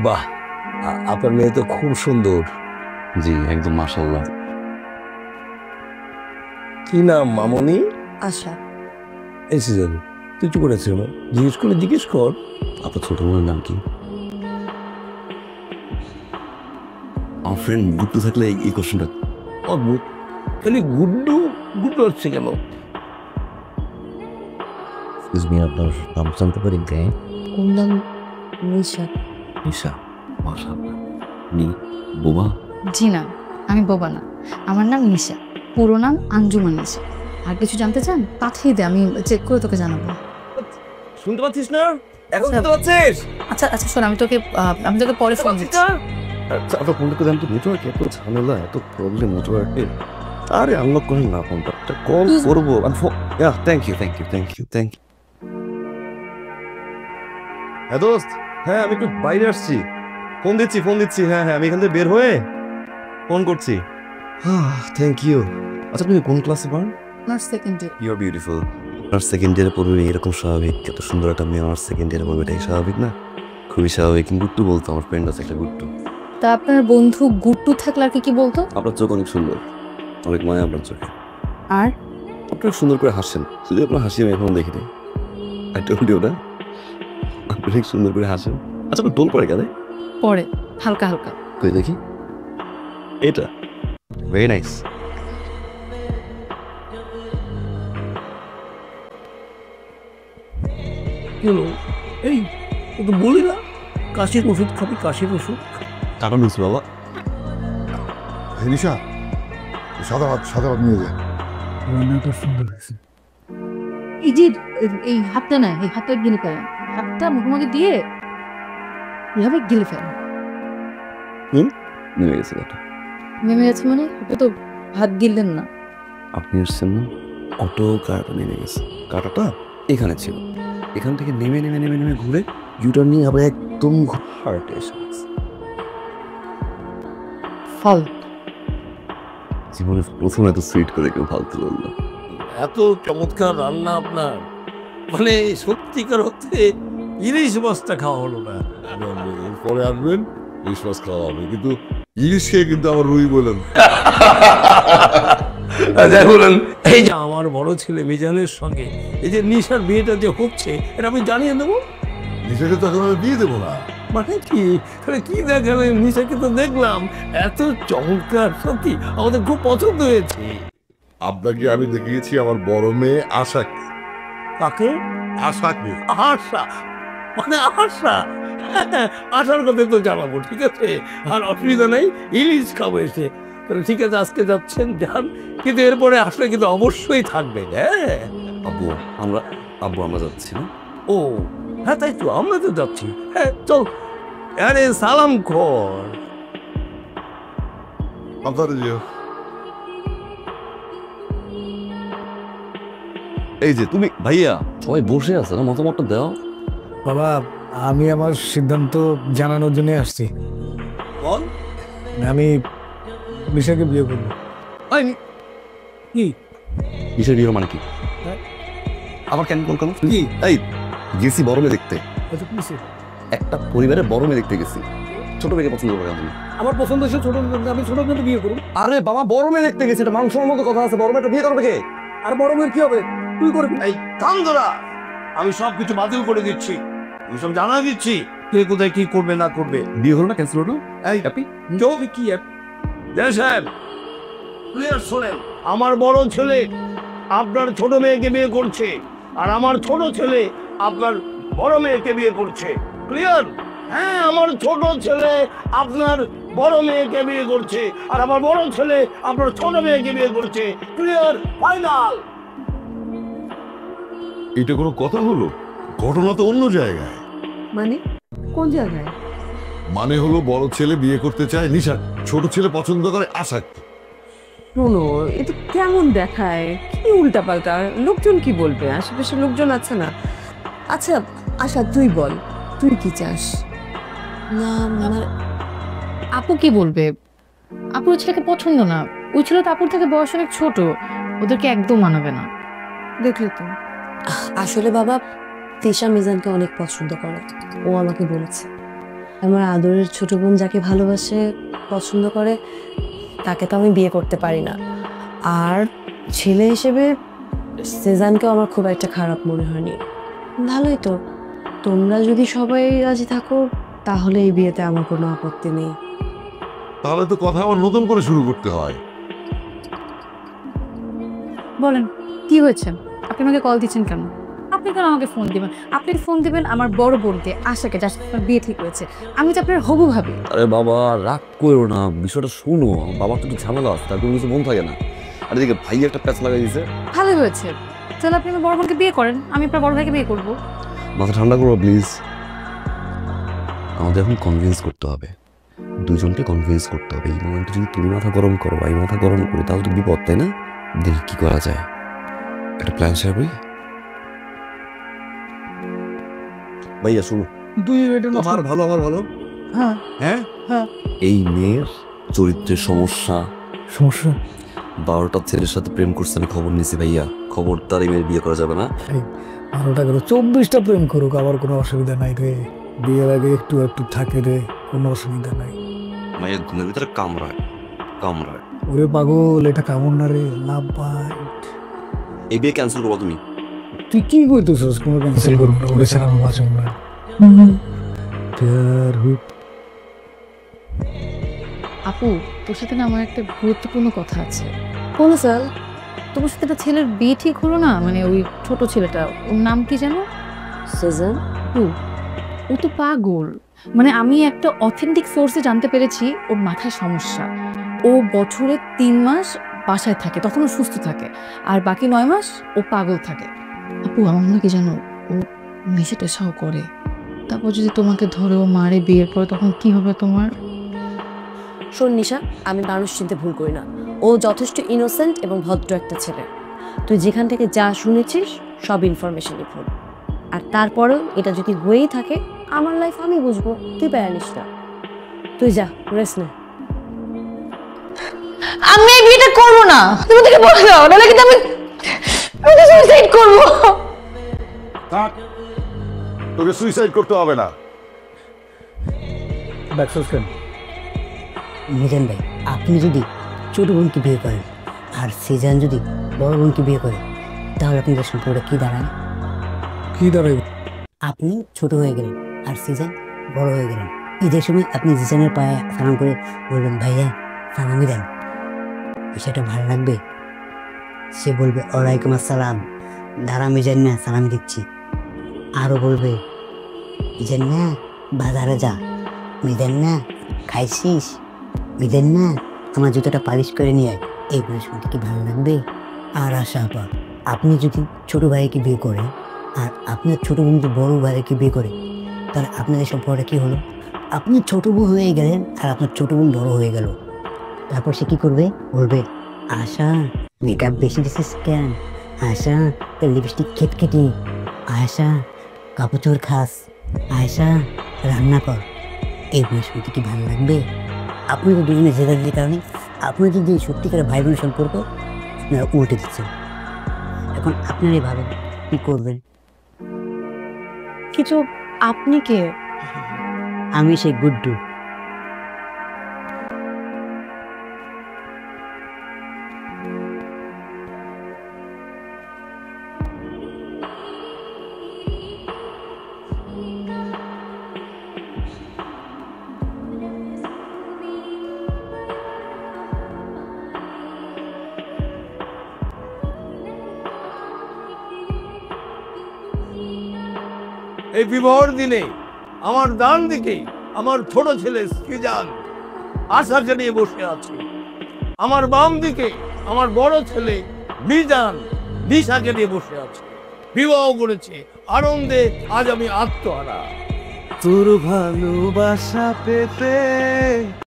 বাহ, আপনার মেয়ে তো খুব সুন্দর। জি একদম মাশাআল্লাহ। কি নাম মামনি? আশা। এই সিজন তুই চুপ করেছিল না, জিজ্ঞেস কর। আপনার ছোট বোনের নাম কি? আমার ফ্রেন্ড গুড্ডু থাকলে এই কোশ্চেনটা অদ্ভুত, খালি গুড্ডু গুড্ডু হচ্ছে কেন? আপনার নাম জানতে পারি? ওর নাম নিশা। ঈশা। মাশাআল্লাহ। নি বোমা? জি না, আমি বোবা না, আমার নাম নিশা, পুরো নাম আঞ্জুমান নিশা। আর কিছু জানতে চান পাঠিয়ে দে, আমি চেক করে তোকে জানাবো। শুনতে পাচ্ছিস না? এখন শুনতে পাচ্ছিস? আচ্ছা আচ্ছা শোন, আমি তোকে পরে ফোন দিচ্ছি। আচ্ছা আপনার ফোনটা করে আমি তো নেটওয়ার্ক এত ঝামেলা এত প্রবলেম নেটওয়ার্কে। আরে আনলক করেন না ফোনটা, একটা কল করবো। Thank you thank you thank you thank you. হ্যাঁ দোস্ত, হ্যাঁ আমি একটু বাইরে আসছি, ফোন দিচ্ছি। হ্যাঁ আমি এখান থেকে বের হয়ে ফোন করছি। Thank you. আচ্ছা তুমি কোন ক্লাসে পড়েন? আমার second year. You are beautiful. আর সেকেন্ড ইয়ারে পড়বে এরকম স্বাভাবিক? এত সুন্দর একটা মেয়ে আমার সেকেন্ড ইয়ারে পড়বে, এটাই স্বাভাবিক না? খুবই স্বাভাবিক। গুট্টু বলতো, আমার ফ্রেন্ড আছে একটা গুট্টু। তা আপনার বন্ধু গুট্টু থাকলে আর কি বলতো? আপনার চোখ অনেক সুন্দর, অনেক মায়া আপনার চোখে। আর আপনি সুন্দর করে হাসেন, যদি আপনার হাসি আমি এখন দেখিনি। আই টোল্ড ইউ না, আপনি অনেক সুন্দর করে হাসেন। আচ্ছা আপনার টোল পড়ে গেলে পরে হালকা হালকা। কই দেখি, এটা ভেরি নাইস। কি হলো? এই তো বলি না, কাশির ওষুধ খাবি, কাশির ওষুধ। টাকা নিচ্ছি বাবা। নিশা, সাদা ভাত নিয়ে যায়। রান্নাটা সুন্দর হয়েছে। এই যে এই হাতটা না, এই হাতটা গিলে ফেলেন, হাতটা মুখোমুখি দিয়ে এভাবে গিলে ফেলেন। নেমে গেছে কথা। নেমে গেছে মানে? আপনি তো হাত গিললেন না। আপনি এসছেন না, অটো কারটা নেমে গেছে। কাটাটা এখানে ছিল, এখান থেকে নেমে নেমে নেমে নেমে ঘুরে ইউটার্ন নিয়ে আবার একদম হার্টে এসে গেছে। ফল জীবনে প্রথম এত সুইট করে কেউ ফালতু বললো। এত চমৎকার রান্না আপনার, মানে সত্যিকার অর্থে ইলিশ মাছটা খাওয়া হলো না। পরে আসবেন, ইলিশ মাছ খাওয়া হবে, কিন্তু ইলিশ খেয়ে কিন্তু আমার রুই বলেন। যাই বলেন, এই যে আমার বড় ছেলে মিজানের সঙ্গে এই যে নিশার বিয়েটা যে হচ্ছে, এটা আমি জানিয়ে দেবো। নিশাকে তো এখন আমি বিয়ে দেবো না। মানে কি, তাহলে কি দেখালেন? নিশাকে তো দেখলাম, এত চমৎকার, সত্যি আমাদের খুব পছন্দ হয়েছে। আপনাকে আমি দেখিয়েছি আমার বড় মেয়ে আশাকে। কাকে? আশাকে। আশা, মানে আশা, আশার কথা তো জানাবো, ঠিক আছে, আর অসুবিধা নেই, ইলিশ খাবো এসে। তাহলে ঠিক আছে, আজকে যাচ্ছেন যান, কিন্তু এরপরে আসলে কিন্তু অবশ্যই থাকবেন। হ্যাঁ আব্বু আমরা আমরা যাচ্ছি না? ও হ্যাঁ, তাই তো, আমরা তো যাচ্ছি। হ্যাঁ চল, আরে সালাম কর। আপনার এই যে তুমি ভাইয়া, সবাই বসে আছে না, মতামতটা দাও। বাবা, আমি আমার সিদ্ধান্ত জানানোর জন্য আসছি। বল। আমি নিশাকে বিয়ে করবো। কি কিসের বিয়ে মানে কি? হ্যাঁ? আবার কেন কোন কোন কি? এই গেছি বড় মেয়ে দেখতে, আচ্ছা, কিসে? একটা পরিবারের বড় মেয়ে দেখতে গেছি। ছোট মেয়েকে পছন্দ করে আমি। আমার পছন্দ হচ্ছে ছোট, আমি ছোট মেয়ে বিয়ে করবো। আরে বাবা, বড় মেয়ে দেখতে গেছি, এটা মাংসের মতো কথা আছে। বড় মেয়েটা বিয়ে করবে কে? আর বড় মেয়ের কি হবে? তুই করবি। এই কান্দরা, আমি সব কিছু বাতিল করে দিচ্ছি, আমি সব জানা দিচ্ছি কে কোথায় কি করবে না করবে। বিয়ে হলো না, ক্যান্সেল হলো? এই হ্যাপি? জমি কি সাহেব, ক্লিয়ার শোনেন, আমার বড় ছেলে আপনার ছোট মেয়েকে বিয়ে করছে, আর আমার ছোট ছেলে আপনার বড় মেয়েকে বিয়ে করছে। ক্লিয়ার? হ্যাঁ, আমার ছোট ছেলে আপনার বড় মেয়েকে বিয়ে করছে, আর আমার বড় ছেলে আপনার ছোট মেয়েকে বিয়ে করছে। ক্লিয়ার? ফাইনাল। এটা কোনো কথা হলো? ঘটনা তো অন্য জায়গায়। মানে কোন জায়গায়? মানে হলো বড় ছেলে বিয়ে করতে চায় নিশা, ছোট ছেলে পছন্দ করে আশাকে। শোনো, এটা কেমন দেখায়? কি উল্টাপাল্টা, লোকজন কি বলবে? আশেপাশে লোকজন আছে না। আচ্ছা আশা, তুই বল, তুই কি চাস? না মানে আপু কি বলবে? আপুর ওই ছেলেকে পছন্দ না, ওই ছেলে তো আপুর থেকে বয়স অনেক ছোট, ওদেরকে একদম মানাবে না। দেখলে তো। আসলে বাবা, তিশা মিজানকে অনেক পছন্দ করে, ও আমাকে বলেছে। আমার আদরের ছোট বোন যাকে ভালোবাসে, পছন্দ করে, তাকে তো আমি বিয়ে করতে পারি না। আর ছেলে হিসেবে সেজানকেও আমার খুব একটা খারাপ মনে হয়নি। ভালোই তো, তোমরা যদি সবাই রাজি থাকো তাহলে এই বিয়েতে আমার কোনো আপত্তি নেই। তাহলে তো কথা আবার নতুন করে শুরু করতে হয়। বলেন কি হয়েছে? আপনি আমাকে কল দিচ্ছেন কেন? আপনি কেন আমাকে ফোন দিবেন? আপনি ফোন দিবেন আমার বড় বোনকে, আশাকে, যার সাথে আপনার বিয়ে ঠিক হয়েছে। আমি তো আপনার হবু ভাবি। আরে বাবা রাগ করো না, বিষয়টা শোনো। বাবার তো একটু ঝামেলা আছে, তার কোনো কিছু মন থাকে না। আর এদিকে ভাই একটা প্যাচ লাগাই দিয়েছে। ভালো হয়েছে, তাহলে আপনি আমার বড় বোনকে বিয়ে করেন, আমি আপনার বড় ভাইকে বিয়ে করবো। মাথা ঠান্ডা করো প্লিজ। আমাদের এখন কনভিন্স করতে হবে, দুজনকে কনভিন্স করতে হবে। এই মোমেন্টে যদি তুমি মাথা গরম করো, ভাই মাথা গরম করি, তাহলে তো বিপদ, তাই না? দেখি কি করা যায়, একটা প্ল্যান শেয়ার করি। ভাইয়া শুনো, আমার ভালো হ্যাঁ হ্যাঁ এই মেয়ের চরিত্রের সমস্যা, 12টা ছেলের সাথে প্রেম করছে, আমি খবর নিয়েছি ভাইয়া। খবরদার এই মেয়ের বিয়ে করা যাবে না। 12টা করে 24টা প্রেম করুক, আবার কোনো অসুবিধা নাই রে। বিয়ের আগে একটু একটু থাকে রে, কোনো অসুবিধা নাই। মায়ের ঘুমের ভিতরে কামড়ায়। ওরে পাগল, এটা কেমন না রে, লাভ পাই। এই বিয়ে ক্যান্সেল করবো তুমি? তুই কি করতেছিস? কোনো ক্যান্সেল করবো না, ওরে ছাড়া আমি বাঁচব না। আপু, তোর সাথে না আমার একটা গুরুত্বপূর্ণ কথা আছে। বলো স্যার। তোমার সাথে একটা ছেলের বিয়ে ঠিক হলো না, মানে ওই ছোট ছেলেটা, ওর নাম কি জানো? সেজান? ও তো পাগল। মানে আমি একটা অথেন্টিক সোর্সে জানতে পেরেছি ওর মাথায় সমস্যা। ও বছরে 3 মাস বাসায় থাকে, তখন ও সুস্থ থাকে, আর বাকি 9 মাস ও পাগল থাকে। আপু, আমার মনে কি জানো, ও নেশা টেশাও করে। তারপর যদি তোমাকে ধরে ও মারে বিয়ের পরে, তখন কি হবে তোমার? শোন নিশা, আমি মানুষ চিনতে ভুল করি না। ও যথেষ্ট ইনোসেন্ট এবং ভদ্র একটা ছেলে। তুই যেখান থেকে যা শুনেছিস সব ইনফরমেশনই ভুল। আর তারপরেও এটা যদি হয়েই থাকে, আমার লাইফ আমি বুঝবো, তুই প্যারা নিস না। তুই যা, রেস্ট নে। আমি এই বিয়েটা করবো না, তুমি থেকে বলে দাও, নাহলে কিন্তু আমি সুইসাইড করবো। থাক, তোকে সুইসাইড করতে হবে না। মিজান ভাই, আপনি যদি ছোট বোনকে বিয়ে করেন আর সেজান যদি বড় বোনকে বিয়ে করে, তাহলে আপনাদের সম্পর্কটা কি দাঁড়ায়? কি দাঁড়াইব? আপনি ছোট হয়ে গেলেন আর সেজান বড় হয়ে গেলেন। ঈদের সময় আপনি জিজানের পায়ে সালাম করে বলবেন, ভাইয়া সালামি দেন। বিষয়টা ভালো লাগবে। সে বলবে, ওয়ালাইকুম আসসালাম, দাঁড়া মিজান না, সালাম দিচ্ছি। আরও বলবে, মিজান না বাজারে যা, মিজান না খাইছিস, মিজান না আমার জুতোটা পালিশ করে নিয়ে আয়। এইগুলো শুনতে কি ভালো লাগবে? আর আশা আপা, আপনি যদি ছোট ভাইকে বিয়ে করেন আর আপনার ছোট বোন যদি বড় ভাইকে বিয়ে করে, তাহলে আপনাদের সম্পর্কটা কি হলো? আপনি ছোট বোন হয়ে গেলেন আর আপনার ছোট বোন বড় হয়ে গেল। তারপর সে কি করবে? বলবে, আশা মেকআপ বেশি দিছিস কেন, আশা তোর লিপস্টিক খেটখেটে, আশা কাপড় চোর খাস, আশা রান্না কর। এইগুলো শুনতে কি ভালো লাগবে? আপনি তো দুজনে জেদাজেদির কারণে আপনি যদি সত্যিকারের ভাই বোনের সম্পর্ক আপনারা উল্টে দিচ্ছেন। এখন আপনারাই ভাবেন কি করবেন। কিছু আপনি কে? আমি সেই গুড্ডু। এই বিবাহর দিনে আমার ডান দিকে আমার ছোট ছেলে সিজান আশাকে নিয়ে বসে আছে, আমার বাম দিকে আমার বড় ছেলে মিজান নিশাকে নিয়ে বসে আছে। বিবাহ করেছে আনন্দে, আজ আমি আত্মহারা। তোর ভালোবাসা পেতে